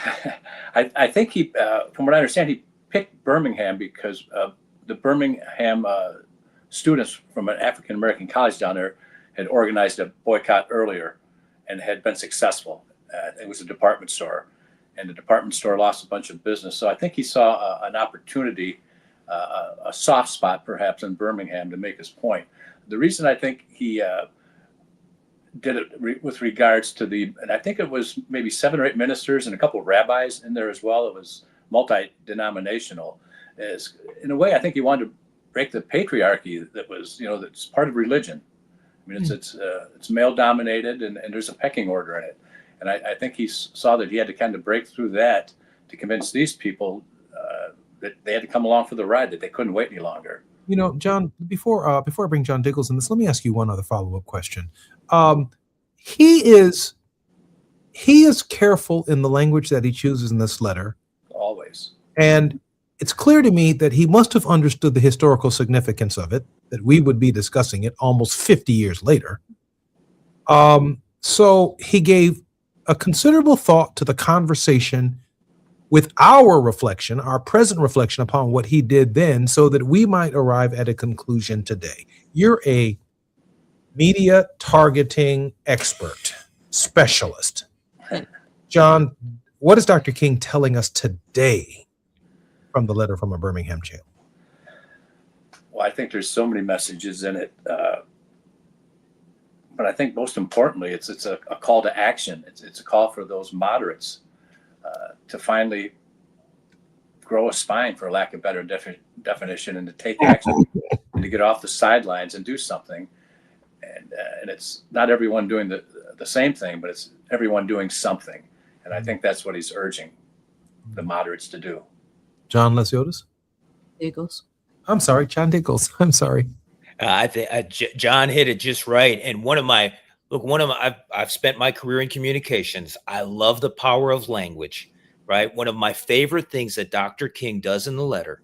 I think he, from what I understand, he picked Birmingham because the Birmingham students from an African-American college down there had organized a boycott earlier and had been successful. It was a department store, and the department store lost a bunch of business. So I think he saw an opportunity, a soft spot perhaps in Birmingham to make his point. The reason I think he did it with regards to and I think it was maybe 7 or 8 ministers and a couple of rabbis in there as well. It was multi-denominational. Is in a way, I think he wanted to break the patriarchy that was, that's part of religion. I mean, it's male dominated, and there's a pecking order in it. And I think he saw that he had to kind of break through that to convince these people that they had to come along for the ride, that they couldn't wait any longer. John, before I bring John Diggles in this, let me ask you one other follow-up question. He is careful in the language that he chooses in this letter. Always. And it's clear to me that he must have understood the historical significance of it, that we would be discussing it almost 50 years later. So he gave a considerable thought to the conversation with our reflection, our present reflection upon what he did then, so that we might arrive at a conclusion today. You're a media targeting expert, specialist. John, what is Dr. King telling us today from the letter from a Birmingham jail? Well, I think there's so many messages in it, but I think most importantly, it's a call to action. It's a call for those moderates to finally grow a spine, for lack of better definition, and to take action and to get off the sidelines and do something. And it's not everyone doing the same thing, but it's everyone doing something. And I think that's what he's urging the moderates to do. John Lesiotis? Diggles. I'm sorry, John Diggles. I'm sorry. I think John hit it just right. And I've spent my career in communications. I love the power of language, right? One of my favorite things that Dr. King does in the letter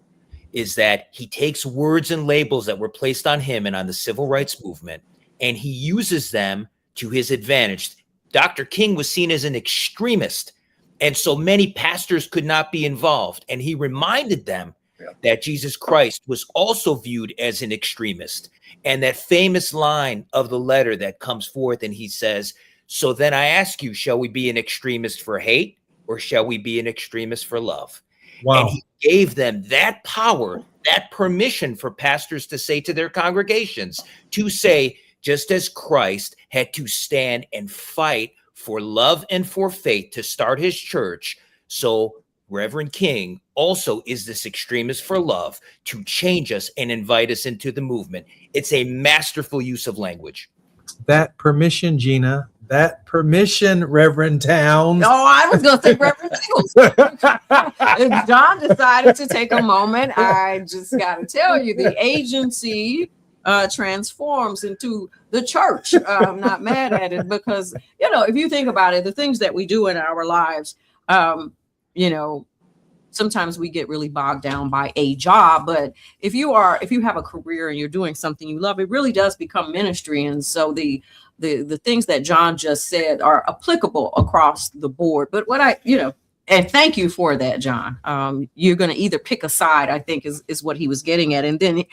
is that he takes words and labels that were placed on him and on the civil rights movement, and he uses them to his advantage. Dr. King was seen as an extremist, and so many pastors could not be involved. And he reminded them that Jesus Christ was also viewed as an extremist. And that famous line of the letter that comes forth, and he says, "So then I ask you, shall we be an extremist for hate, or shall we be an extremist for love?" Wow. And he gave them that power, that permission for pastors to say to their congregations, to say, just as Christ had to stand and fight for love and for faith to start his church, so Reverend King also is this extremist for love to change us and invite us into the movement. It's a masterful use of language. That permission, Gina. That permission, Reverend Towns. Oh, I was going to say Reverend Nichols. If John decided to take a moment, I just got to tell you, the agency transforms into the church. I'm not mad at it because, if you think about it, the things that we do in our lives, sometimes we get really bogged down by a job, but if you have a career and you're doing something you love, it really does become ministry. And so the things that John just said are applicable across the board. But and thank you for that, John. You're going to either pick a side, I think is what he was getting at. And then,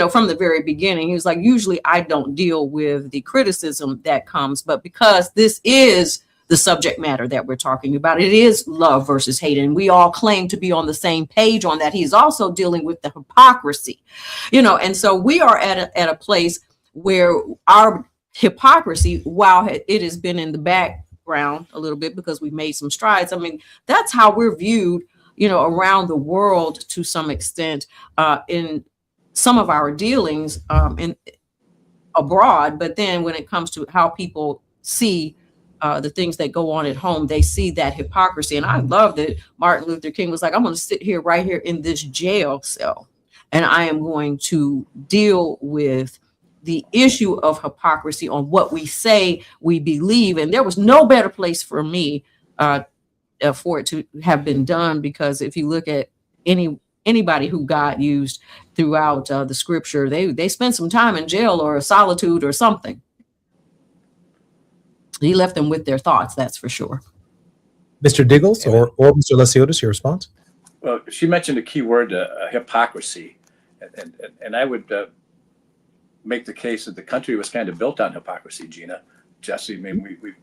from the very beginning, he was like, usually I don't deal with the criticism that comes, but because this is the subject matter that we're talking about, it is love versus hate. And we all claim to be on the same page on that. He's also dealing with the hypocrisy, and so we are at a place where our hypocrisy, while it has been in the background a little bit because we've made some strides. I mean, that's how we're viewed, around the world to some extent, in some of our dealings in abroad. But then when it comes to how people see the things that go on at home, they see that hypocrisy. And I love that Martin Luther King was like, I'm going to sit here right here in this jail cell, and I am going to deal with the issue of hypocrisy on what we say we believe. And there was no better place for me for it to have been done, because if you look at anybody who God used throughout the scripture, they spent some time in jail or solitude or something. He left them with their thoughts, that's for sure. Mr. Diggles or Mr. Lesiotis, your response? Well, she mentioned a key word, hypocrisy. And I would make the case that the country was kind of built on hypocrisy, Gina. Jesse, I mean, we've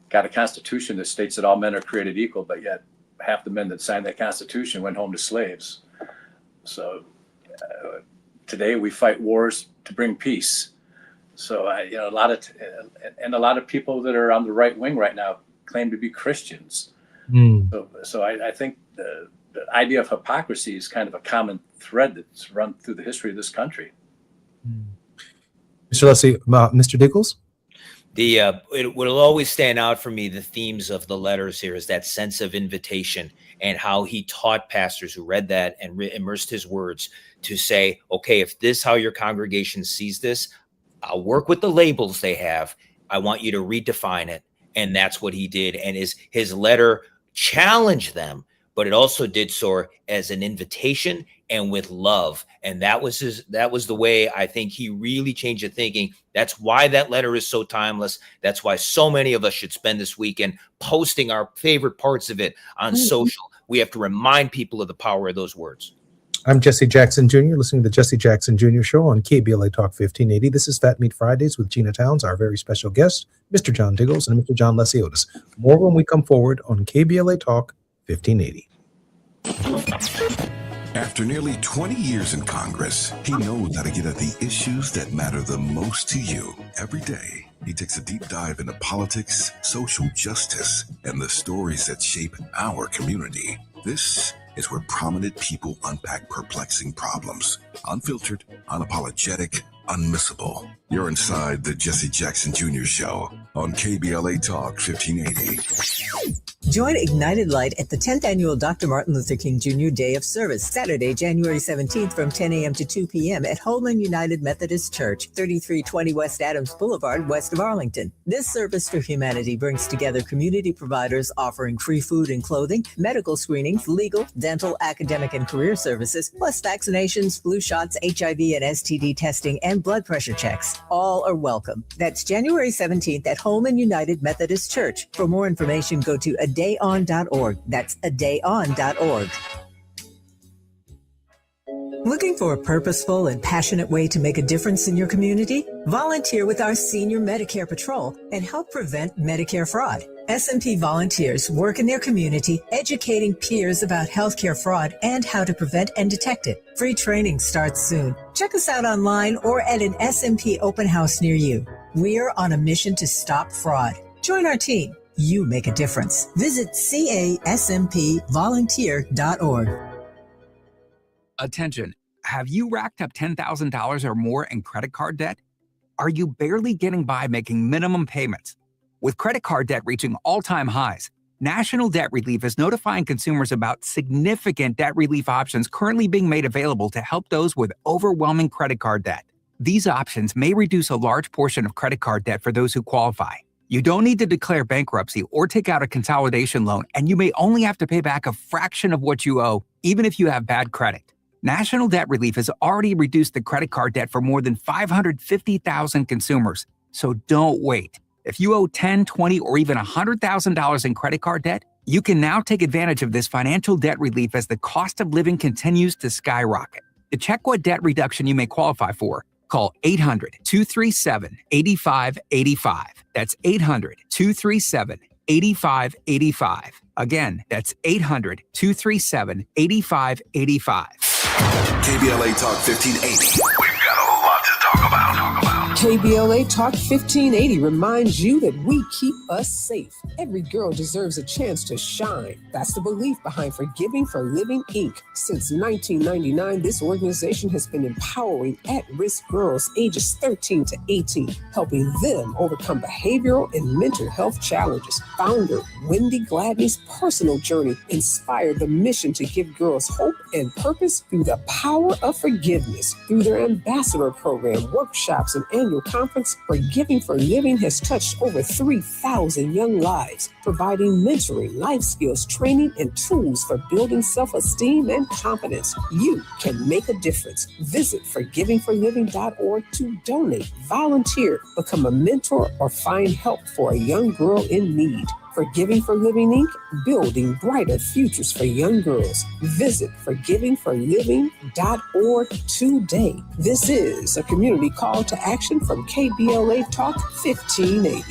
got a constitution that states that all men are created equal, but yet half the men that signed that constitution went home to slaves. So today we fight wars to bring peace. So a lot of people that are on the right wing right now claim to be Christians. So I think the idea of hypocrisy is kind of a common thread that's run through the history of this country. Mr. Leslie, Mr. Diggles? It will always stand out for me, the themes of the letters here is that sense of invitation, and how he taught pastors who read that and immersed his words to say, okay, if this how your congregation sees this, I'll work with the labels they have. I want you to redefine it. And that's what he did. And his letter challenged them, but it also did so as an invitation and with love. And that was the way I think he really changed the thinking. That's why that letter is so timeless. That's why so many of us should spend this weekend posting our favorite parts of it on social. We have to remind people of the power of those words. I'm Jesse Jackson Jr., listening to the Jesse Jackson Jr. Show on KBLA Talk 1580. This is Fat Meat Fridays with Gina Towns, our very special guest, Mr. John Diggles and Mr. John Lesiotis. More when we come forward on KBLA Talk 1580. After nearly 20 years in Congress, he knows how to get at the issues that matter the most to you. Every day, he takes a deep dive into politics, social justice, and the stories that shape our community. This is where prominent people unpack perplexing problems. Unfiltered, unapologetic, unmissable. You're inside the Jesse Jackson Jr. Show on KBLA Talk 1580. Join Ignited Light at the 10th Annual Dr. Martin Luther King Jr. Day of Service, Saturday, January 17th from 10 a.m. to 2 p.m. at Holman United Methodist Church, 3320 West Adams Boulevard, west of Arlington. This service for humanity brings together community providers offering free food and clothing, medical screenings, legal, dental, academic, and career services, plus vaccinations, flu shots, HIV and STD testing, and blood pressure checks. All are welcome. That's January 17th at Holman United Methodist Church. For more information, go to adayon.org. That's adayon.org. Looking for a purposeful and passionate way to make a difference in your community? Volunteer with our Senior Medicare Patrol and help prevent Medicare fraud. SMP volunteers work in their community educating peers about healthcare fraud and how to prevent and detect it. Free training starts soon. Check us out online or at an SMP open house near you. We're on a mission to stop fraud. Join our team. You make a difference. Visit caspvolunteer.org. Attention. Have you racked up $10,000 or more in credit card debt? Are you barely getting by making minimum payments? With credit card debt reaching all-time highs, National Debt Relief is notifying consumers about significant debt relief options currently being made available to help those with overwhelming credit card debt. These options may reduce a large portion of credit card debt for those who qualify. You don't need to declare bankruptcy or take out a consolidation loan, and you may only have to pay back a fraction of what you owe, even if you have bad credit. National Debt Relief has already reduced the credit card debt for more than 550,000 consumers. So don't wait. If you owe $10,000, $20,000, or even $100,000 in credit card debt, you can now take advantage of this financial debt relief as the cost of living continues to skyrocket. To check what debt reduction you may qualify for, call 800-237-8585. That's 800-237-8585. Again, that's 800-237-8585. KBLA Talk 1580. We've got a lot to talk about. KBLA Talk 1580 reminds you that we keep us safe. Every girl deserves a chance to shine. That's the belief behind Forgiving for Living, Inc. Since 1999, this organization has been empowering at-risk girls ages 13 to 18, helping them overcome behavioral and mental health challenges. Founder Wendy Gladney's personal journey inspired the mission to give girls hope and purpose through the power of forgiveness. Through their ambassador program, workshops, and annual conference, Forgiving for Living has touched over 3,000 young lives, providing mentoring, life skills, training, and tools for building self-esteem and confidence. You can make a difference. Visit forgivingforliving.org to donate, volunteer, become a mentor, or find help for a young girl in need. Forgiving for Living, Inc., building brighter futures for young girls. Visit forgivingforliving.org today. This is a community call to action from KBLA Talk 1580.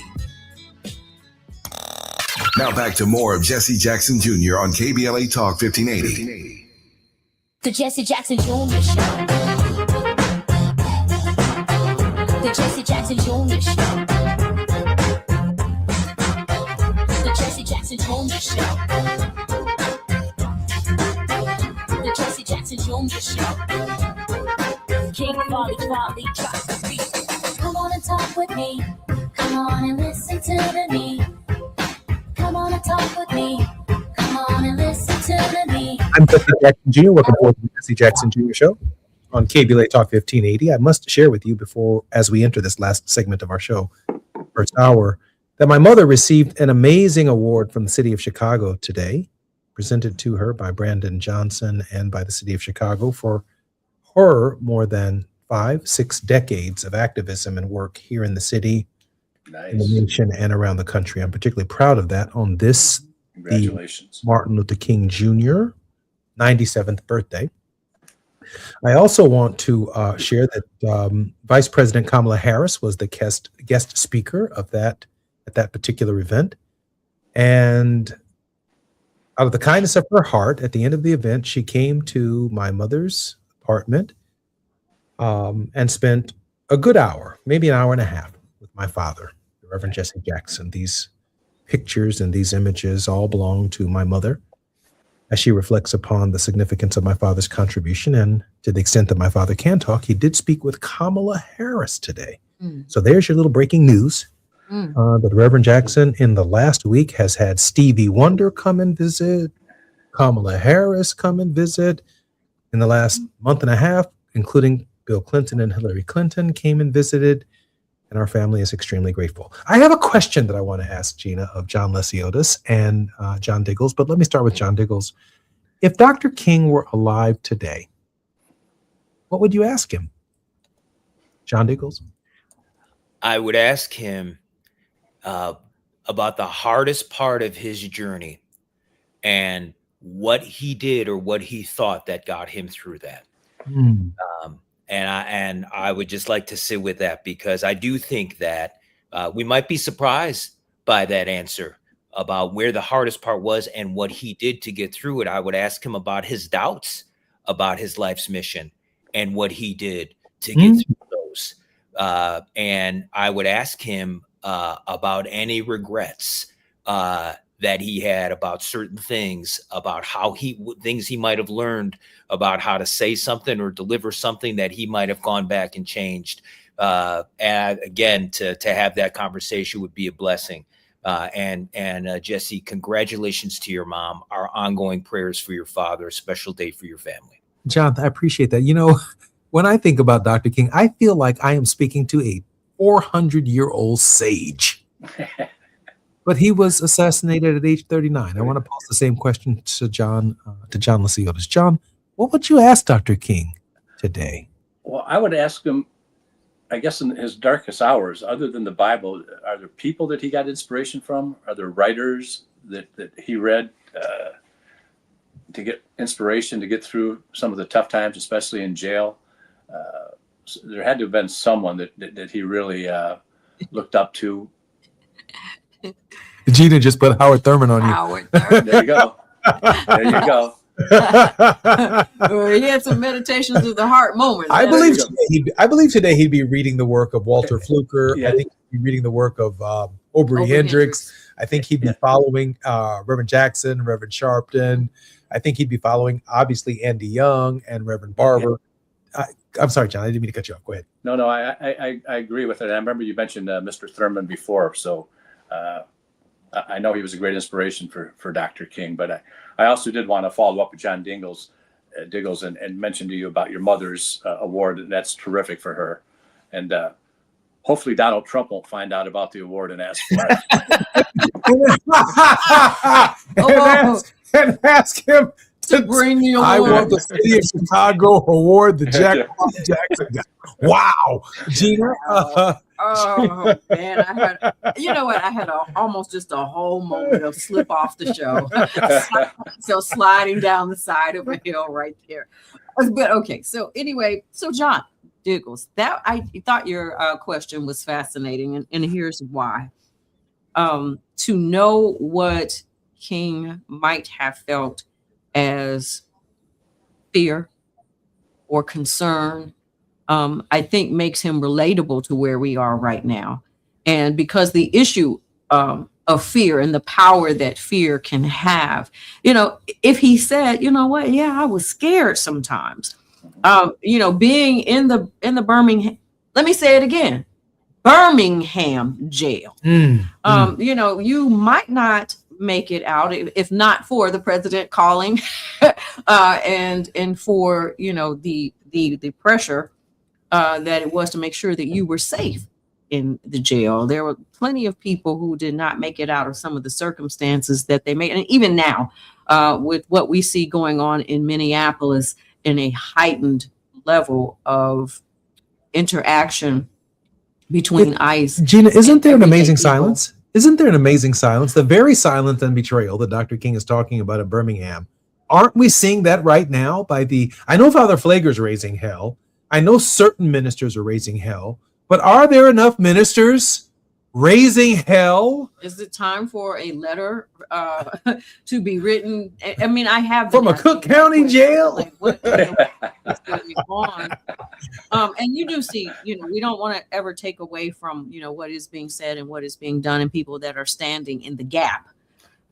Now back to more of Jesse Jackson Jr. on KBLA Talk 1580. The Jesse Jackson Jr. Show. The Jesse Jackson Jr. Show. The Jesse Jackson Jr. Show. The Jesse Jackson Jr. Show. King Volley, drop the beat. Come on and talk with me. Come on and listen to me. Come on and talk with me. Come on and listen to me. I'm Jesse Jackson Jr. Welcome to the Jesse Jackson Jr. Show on KBLA Talk 1580. I must share with you before, as we enter this last segment of our show, first hour, that my mother received an amazing award from the city of Chicago today, presented to her by Brandon Johnson and by the city of Chicago for her more than 5-6 decades of activism and work here in the city, in the nation, and around the country. I'm particularly proud of that on this, Congratulations. Martin Luther King Jr. 97th birthday. I also want to share that Vice President Kamala Harris was the guest speaker of that at that particular event. And out of the kindness of her heart, at the end of the event, she came to my mother's apartment and spent a good hour, maybe an hour and a half, with my father, the Reverend Jesse Jackson. These pictures and these images all belong to my mother as she reflects upon the significance of my father's contribution. And to the extent that my father can talk, he did speak with Kamala Harris today. So there's your little breaking news. That Reverend Jackson in the last week has had Stevie Wonder come and visit, Kamala Harris come and visit. In the last month and a half, including Bill Clinton and Hillary Clinton came and visited, and our family is extremely grateful. I have a question that I want to ask Gina of John Lesiotis and John Diggles, but let me start with John Diggles. If Dr. King were alive today, what would you ask him? John Diggles? I would ask him about the hardest part of his journey and what he did or what he thought that got him through that. Mm. And I would just like to sit with that, because I do think that we might be surprised by that answer about where the hardest part was and what he did to get through it. I would ask him about his doubts about his life's mission and what he did to get through those. And I would ask him about any regrets that he had about certain things, about how things he might have learned about how to say something or deliver something that he might have gone back and changed. And again, to have that conversation would be a blessing. And Jesse, congratulations to your mom. Our ongoing prayers for your father, a special day for your family. John, I appreciate that. You know, when I think about Dr. King, I feel like I am speaking to a 400-year-old sage. But he was assassinated at age 39. I want to pose the same question to John Lesiotis. John, what would you ask Dr. King today? Well, I would ask him, I guess in his darkest hours, other than the Bible, are there people that he got inspiration from? Are there writers that he read to get inspiration to get through some of the tough times, especially in jail? So there had to have been someone that he really looked up to. Gina just put Howard Thurman on you. Howard Thurman. There you go. There you go. He had some meditations of the heart moments. I believe today he'd be reading the work of Walter Fluker. Yeah. I think he'd be reading the work of Aubrey Hendricks. I think he'd be following Reverend Jackson, Reverend Sharpton. I think he'd be following, obviously, Andy Young and Reverend Barber. I'm sorry, John. I didn't mean to cut you off. Go ahead. No, I agree with it. I remember you mentioned Mr. Thurman before, so I know he was a great inspiration for Dr. King. But I also did want to follow up with John Diggles and mention to you about your mother's award, and that's terrific for her. And hopefully Donald Trump won't find out about the award and ask for it. and ask him to bring you. I want the City of Chicago award, the Jack Jackson guy. Wow, Gina. Oh man, I had almost just a whole moment of slip off the show. So sliding down the side of a hill right there. But okay, so anyway, so John Diggles, that I thought your question was fascinating, and here's why. To know what King might have felt as fear or concern, I think makes him relatable to where we are right now. And because the issue of fear and the power that fear can have, if he said, you know what, yeah, I was scared sometimes, being in the Birmingham, let me say it again, Birmingham jail, you might not make it out if not for the president calling and for the pressure that it was to make sure that you were safe in the jail. There were plenty of people who did not make it out of some of the circumstances that they made, and even now with what we see going on in Minneapolis in a heightened level of interaction between ICE. Gina, isn't there an amazing silence? Isn't there an amazing silence? The very silence and betrayal that Dr. King is talking about in Birmingham. Aren't we seeing that right now I know Father Pfleger's raising hell. I know certain ministers are raising hell, but are there enough ministers raising hell? Is it time for a letter to be written? I mean, I have from a Cook County jail. Like, what's going on? And you do see, we don't want to ever take away from, what is being said and what is being done and people that are standing in the gap.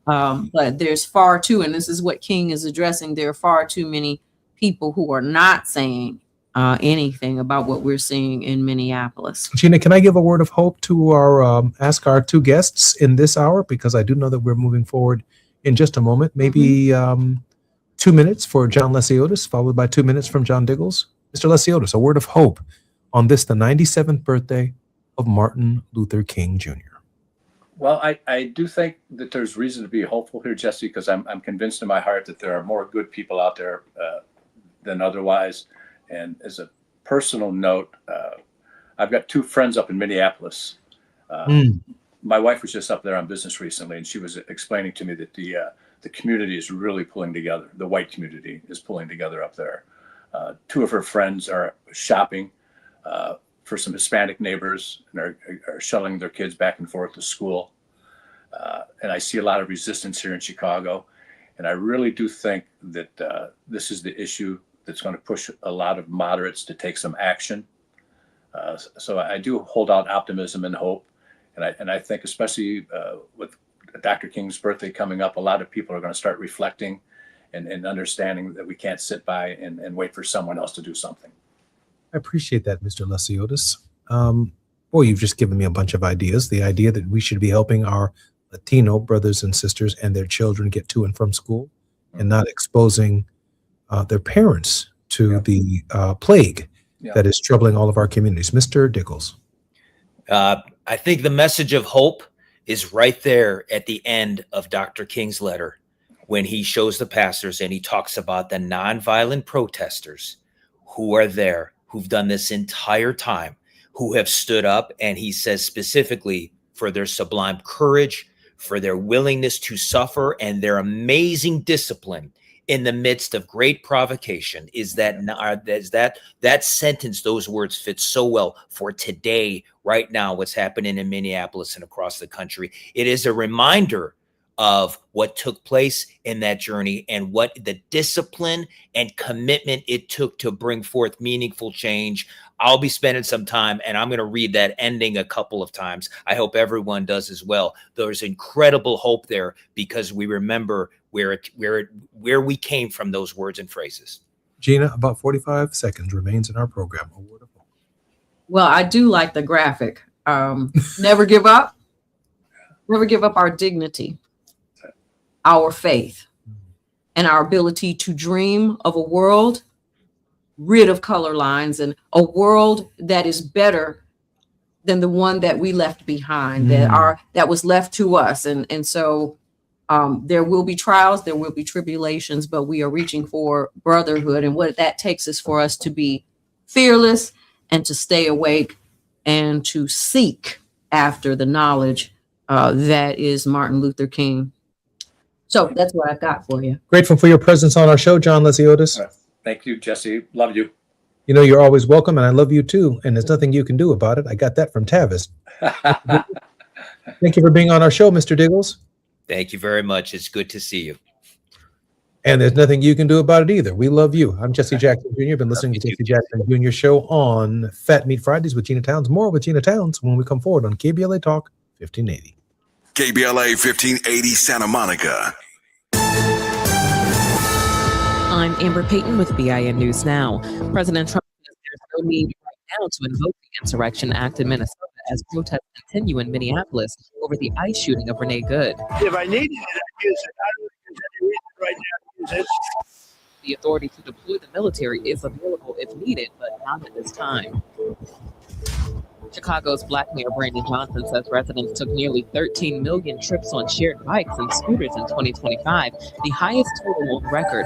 But there's far too, and this is what King is addressing, there are far too many people who are not saying anything about what we're seeing in Minneapolis. Gina, can I give a word of hope to ask our two guests in this hour? Because I do know that we're moving forward in just a moment. Maybe 2 minutes for John Lesiotis, followed by 2 minutes from John Diggles. Mr. Lesiotis, a word of hope on this, the 97th birthday of Martin Luther King Jr. Well, I do think that there's reason to be hopeful here, Jesse, because I'm convinced in my heart that there are more good people out there than otherwise. And as a personal note, I've got two friends up in Minneapolis. My wife was just up there on business recently, and she was explaining to me that the community is really pulling together. The white community is pulling together up there. Two of her friends are shopping for some Hispanic neighbors and are shuttling their kids back and forth to school. And I see a lot of resistance here in Chicago. And I really do think that this is the issue that's going to push a lot of moderates to take some action. So I do hold out optimism and hope. And I think especially with Dr. King's birthday coming up, a lot of people are going to start reflecting and understanding that we can't sit by and wait for someone else to do something. I appreciate that, Mr. Lesiotis. Boy, you've just given me a bunch of ideas. The idea that we should be helping our Latino brothers and sisters and their children get to and from school and not exposing their parents to the plague that is troubling all of our communities. Mr. Dickles. I think the message of hope is right there at the end of Dr. King's letter when he shows the pastors and he talks about the nonviolent protesters who are there, who've done this entire time, who have stood up, and he says specifically for their sublime courage, for their willingness to suffer, and their amazing discipline in the midst of great provocation. That sentence, those words fit so well for today, right now, what's happening in Minneapolis and across the country. It is a reminder of what took place in that journey and what the discipline and commitment it took to bring forth meaningful change. I'll be spending some time, and I'm going to read that ending a couple of times. I hope everyone does as well. There's incredible hope there because we remember where we came from, those words and phrases. Gina, about 45 seconds remains in our program. A word of hope. Well, I do like the graphic. Never give up. Never give up our dignity, our faith, and our ability to dream of a world rid of color lines and a world that is better than the one that we left behind, that was left to us. And so there will be trials, there will be tribulations, but we are reaching for brotherhood. And what that takes is for us to be fearless and to stay awake and to seek after the knowledge that is Martin Luther King. So that's what I've got for you. Grateful for your presence on our show, John Lesiotis. Thank you, Jesse. Love you. You know, you're always welcome, and I love you too. And there's nothing you can do about it. I got that from Tavis. Thank you for being on our show, Mr. Diggles. Thank you very much. It's good to see you. And there's nothing you can do about it either. We love you. I'm Jesse Jackson Jr. Been listening to Jesse Jackson Jr. show on Fat Meat Fridays with Gina Towns. More with Gina Towns when we come forward on KBLA Talk 1580. KBLA 1580 Santa Monica. I'm Amber Payton with BIN News Now. President Trump says there's no need right now to invoke the Insurrection Act in Minnesota as protests continue in Minneapolis over the ICE shooting of Renee Good. If I needed it, I'd use it. I don't think there's any reason right now to use it. The authority to deploy the military is available if needed, but not at this time. Chicago's Black Mayor Brandon Johnson says residents took nearly 13 million trips on shared bikes and scooters in 2025, the highest total on record.